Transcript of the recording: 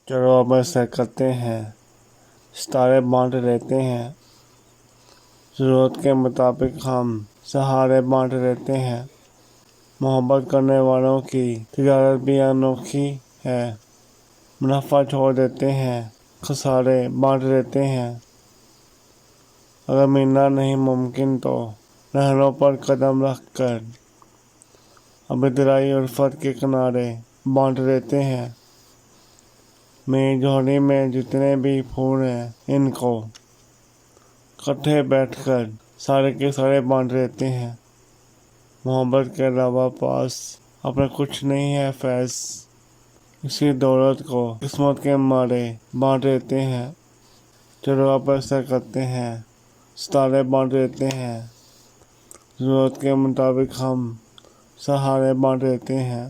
چلو اب ایسا کرتے ہیں، ستارے بانٹ لیتے ہیں، ضرورت کے مطابق ہم سہارے بانٹ لیتے ہیں۔ محبت کرنے والوں کی تجارت بھی انوکھی ہے، منافع چھوڑ دیتے ہیں، خسارے بانٹ لیتے ہیں۔ اگر ملنا نہیں ممکن تو نہروں پر قدم رکھ کر ابتدائی الفت کے کنارے بانٹ لیتے ہیں۔ میری جھولی میں جتنے بھی پھول ہیں ان کو اکٹھے بیٹھ کر سارے کے سارے بانٹ لیتے ہیں۔ محبت کے علاوہ پاس اپنا کچھ نہیں ہے فیض، اسی دولت کو قسمت کے مارے بانٹ لیتے ہیں۔ چلو اب ایسا کرتے ہیں، ستارے بانٹ لیتے ہیں، ضرورت کے مطابق ہم سہارے بانٹ لیتے ہیں۔